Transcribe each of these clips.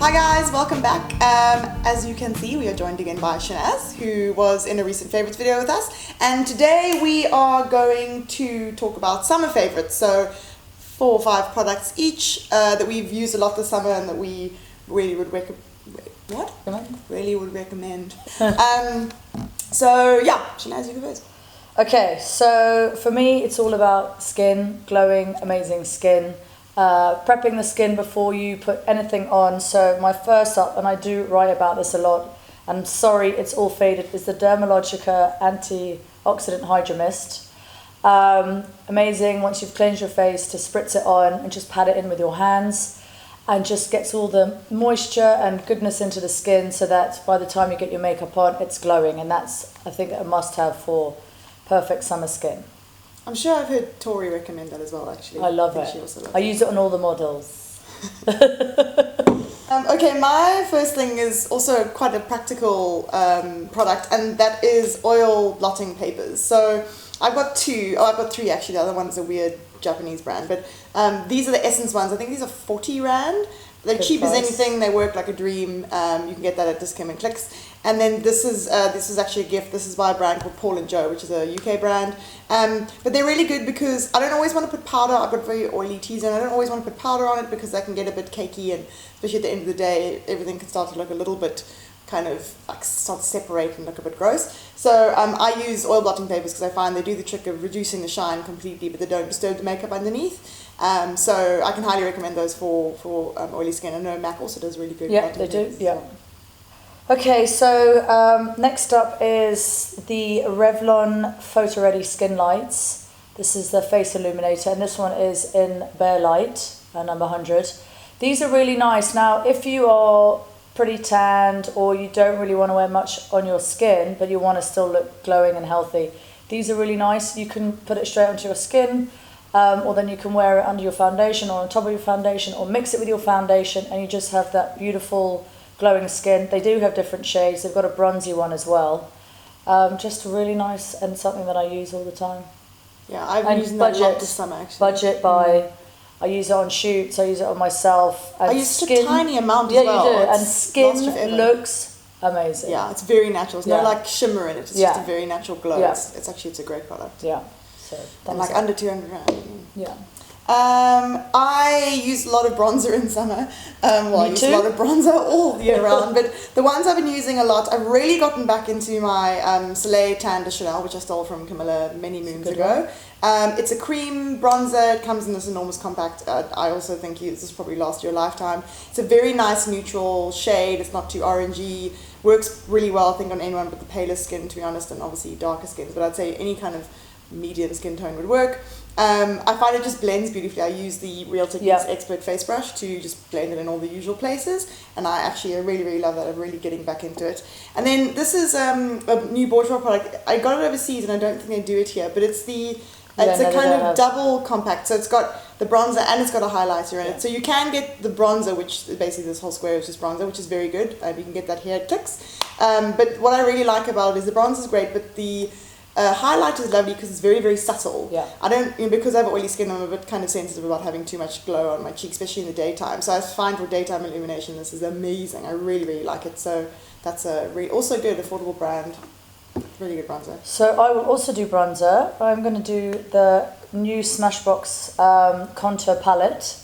Hi guys, welcome back. As you can see, we are joined again by Shahnaz, who was in a recent favorites video with us. And today we are going to talk about summer favorites. So 4 or 5 products each that we've used a lot this summer and that we really would recommend. Really would recommend. So yeah, Shahnaz, you go first. Okay, so for me, it's all about skin, glowing, amazing skin. Prepping the skin before you put anything on. So my first up, and I do write about this a lot, and sorry it's all faded, is the Dermalogica Antioxidant Hydra Mist. Amazing once you've cleansed your face to spritz it on and just pat it in with your hands, and just gets all the moisture and goodness into the skin so that by the time you get your makeup on, it's glowing. And that's, I think, a must-have for perfect summer skin. I'm sure I've heard Tori recommend that as well, actually. I love it. I use it on all the models. Okay, my first thing is also quite a practical product, and that is oil blotting papers. So I've got 2, I've got 3 actually. The other one's a weird Japanese brand, but these are the Essence ones. I think these are 40 Rand. They're Good cheap price. as anything. They work like a dream. You can get that at Discount and Clicks. And then this is actually a gift. This is by a brand called Paul & Joe, which is a UK brand. But they're really good because I don't always want to put powder. I've got very oily T-zone. I don't always want to put powder on it because that can get a bit cakey, and especially at the end of the day, everything can start to look a little bit kind of like start to separate and look a bit gross. So I use oil blotting papers because I find they do the trick of reducing the shine completely, but they don't disturb the makeup underneath. So I can highly recommend those for oily skin. I know MAC also does really good. Yeah, they do. Yeah. Okay, so next up is the Revlon Photo Ready Skin Lights. This is the face illuminator, and this one is in Bare Light, number 100. These are really nice. Now, if you are pretty tanned or you don't really want to wear much on your skin, but you want to still look glowing and healthy, these are really nice. You can put it straight onto your skin, or then you can wear it under your foundation or on top of your foundation, or mix it with your foundation, and you just have that beautiful glowing skin. They do have different shades. They've got a bronzy one as well. Just really nice and something that I use all the time. Yeah, I've been using that a lot this summer actually. Budget buy. I use it on shoots. I use it on myself. And I use a tiny amount as well. well. Yeah, you do. And skin looks amazing. Yeah, it's very natural. There's no like shimmer in it. It's just a very natural glow. Yeah. It's a great product. Yeah. So and like under 200 Rand. Yeah. I use a lot of bronzer in summer. I use a lot of bronzer all year round, but the ones I've been using a lot, I've really gotten back into my Soleil Tan de Chanel, which I stole from Camilla many moons ago. It's a cream bronzer. It comes in this enormous compact. I also think this probably lasts you a lifetime. It's a very nice neutral shade. It's not too orangey. Works really well, I think, on anyone but the paler skin, to be honest, and obviously darker skins. But I'd say any kind of medium skin tone would work. I find it just blends beautifully. I use the Real Techniques Expert Face Brush to just blend it in all the usual places, and I really, really love that. I'm really getting back into it. And then this is a new Bourjois product. I got it overseas, and I don't think they do it here, but it's a kind of double compact. So it's got the bronzer and it's got a highlighter in it. So you can get the bronzer, which basically this whole square is just bronzer, which is very good. You can get that here at Clicks. But what I really like about it is the bronzer is great, but the highlighter is lovely because it's very, very subtle. Yeah. I don't, because I have oily skin, I'm a bit kind of sensitive about having too much glow on my cheeks, especially in the daytime. So I find for daytime illumination, this is amazing. I really, really like it. So that's a also good, affordable brand. Really good bronzer. So I will also do bronzer. I'm going to do the new Smashbox Contour Palette.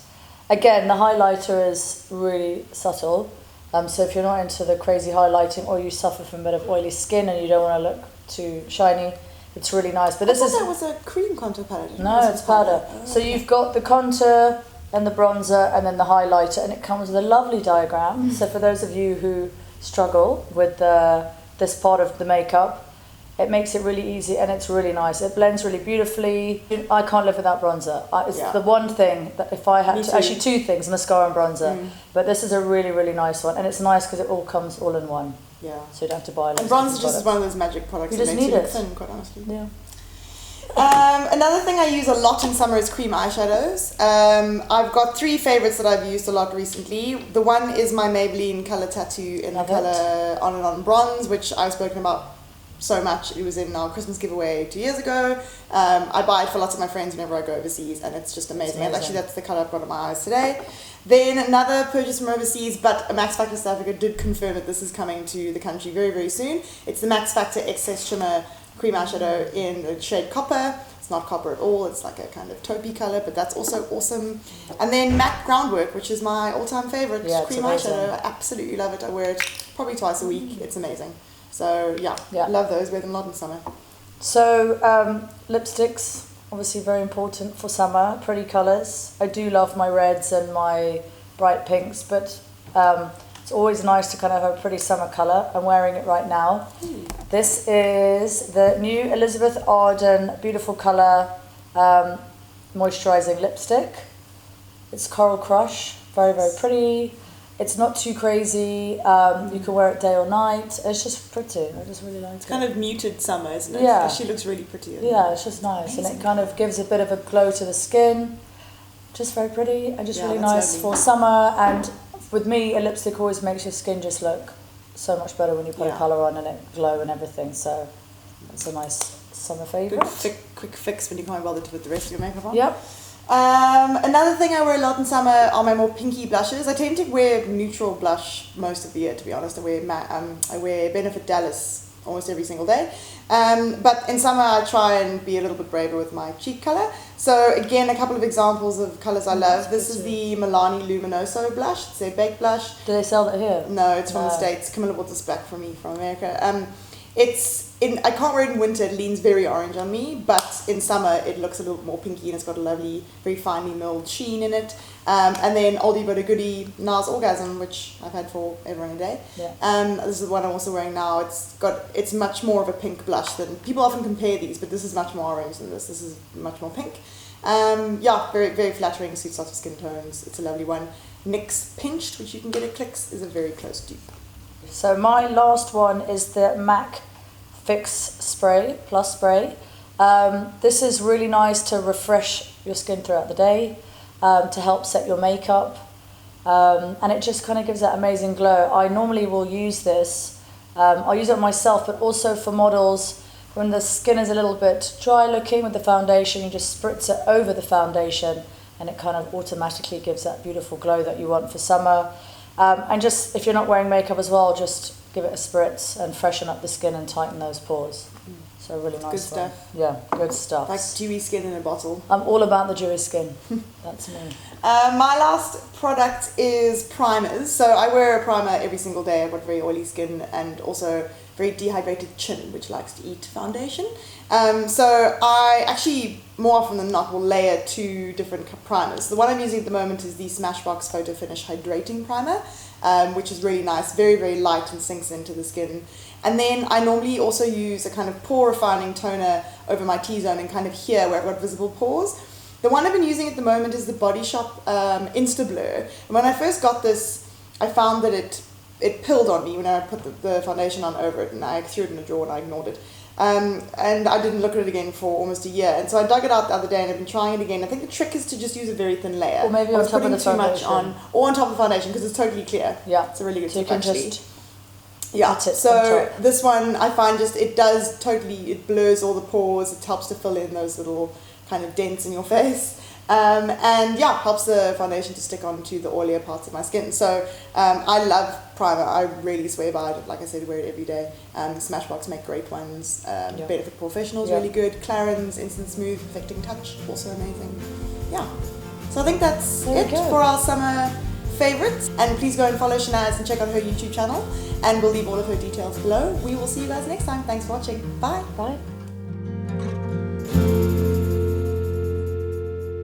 Again, the highlighter is really subtle. So if you're not into the crazy highlighting, or you suffer from a bit of oily skin and you don't want to look too shiny, it's really nice. But this that was a cream contour palette. No, it's powder. Oh, so you've got the contour and the bronzer and then the highlighter, and it comes with a lovely diagram. So for those of you who struggle with this part of the makeup, it makes it really easy, and it's really nice. It blends really beautifully. I can't live without bronzer. It's the one thing that if I had to, actually 2 things, mascara and bronzer. But this is a really, really nice one, and it's nice because it all comes all in one. Yeah. So you don't have to buy. And bronzer just is one of those magic products. You just need it. Thin, quite honestly. Yeah. Another thing I use a lot in summer is cream eyeshadows. I've got 3 favorites that I've used a lot recently. The one is my Maybelline Colour Tattoo in the colour On and On Bronze, which I've spoken about so much. It was in our Christmas giveaway 2 years ago. I buy it for lots of my friends whenever I go overseas, and it's just amazing. And actually, that's the colour I've got on my eyes today. Then another purchase from overseas, but Max Factor South Africa did confirm that this is coming to the country very, very soon. It's the Max Factor Excess Shimmer Cream Eyeshadow in the shade Copper. It's not copper at all, it's like a kind of taupey colour, but that's also awesome. And then Matte Groundwork, which is my all-time favourite cream eyeshadow. I absolutely love it. I wear it probably twice a week. It's amazing. So yeah. Love those. Wear them a lot in summer. So lipsticks, obviously very important for summer. Pretty colours. I do love my reds and my bright pinks, but it's always nice to kind of have a pretty summer colour. I'm wearing it right now. This is the new Elizabeth Arden Beautiful Colour Moisturising Lipstick. It's Coral Crush. Very, very pretty. It's not too crazy. You can wear it day or night. It's just pretty. I just really like it. It's kind of muted summer, isn't it? Yeah. She looks really pretty. Yeah, it's just nice. Amazing. And it kind of gives a bit of a glow to the skin. Just very pretty and just really nice for summer. And with me, a lipstick always makes your skin just look so much better when you put a colour on and it glow and everything. So it's a nice summer favourite. Good quick fix when you can't bother to put the rest of your makeup on. Yep. Another thing I wear a lot in summer are my more pinky blushes. I tend to wear neutral blush most of the year, to be honest. I wear Benefit Dallas almost every single day. But in summer I try and be a little bit braver with my cheek colour. So again, a couple of examples of colours I love. This is the Milani Luminoso blush. It's a baked blush. Do they sell that here? No, it's from the States. Camilla bought this back for me from America. I can't wear it in winter, it leans very orange on me, but in summer it looks a little more pinky and it's got a lovely, very finely milled sheen in it. And then Oldie But a Goodie NARS Orgasm, which I've had for ever and a day. This is the one I'm also wearing now. It's much more of a pink blush than, people often compare these, but this is much more orange than this. This is much more pink. Very, very flattering, suits lots of skin tones. It's a lovely one. NYX Pinched, which you can get at Clicks, is a very close dupe. So my last one is the MAC Fix Spray, Plus Spray. This is really nice to refresh your skin throughout the day, to help set your makeup, and it just kind of gives that amazing glow. I normally will use this, I'll use it on myself, but also for models when the skin is a little bit dry looking with the foundation, you just spritz it over the foundation and it kind of automatically gives that beautiful glow that you want for summer. And just, if you're not wearing makeup as well, just give it a spritz and freshen up the skin and tighten those pores. So really nice. Good stuff. Yeah, good stuff. Like dewy skin in a bottle. I'm all about the dewy skin. That's me. My last product is primers. So I wear a primer every single day. I've got very oily skin and also very dehydrated chin, which likes to eat foundation. So I actually, more often than not, will layer 2 different primers. The one I'm using at the moment is the Smashbox Photo Finish Hydrating Primer, which is really nice, very, very light and sinks into the skin. And then I normally also use a kind of pore refining toner over my T-zone and kind of here where I've got visible pores. The one I've been using at the moment is the Body Shop Insta Blur. And when I first got this, I found that it pilled on me when I put the foundation on over it, and I threw it in a drawer and I ignored it. And I didn't look at it again for almost a year. And so I dug it out the other day and I've been trying it again. I think the trick is to just use a very thin layer. Or maybe on top of the foundation. Or on top of the foundation, because it's totally clear. Yeah. It's a really good tip, actually. Yeah, so this one I find it blurs all the pores, it helps to fill in those little kind of dents in your face, and helps the foundation to stick onto the oilier parts of my skin. So I love primer, I really swear by it. Like I said, I wear it every day. Smashbox make great ones, Benefit Professional is really good, Clarins Instant Smooth Perfecting Touch, also amazing. So I think that's it for our summer favorites, and please go and follow Shahnaz and check out her YouTube channel, and we'll leave all of her details below. We will see you guys next time. Thanks for watching. Bye.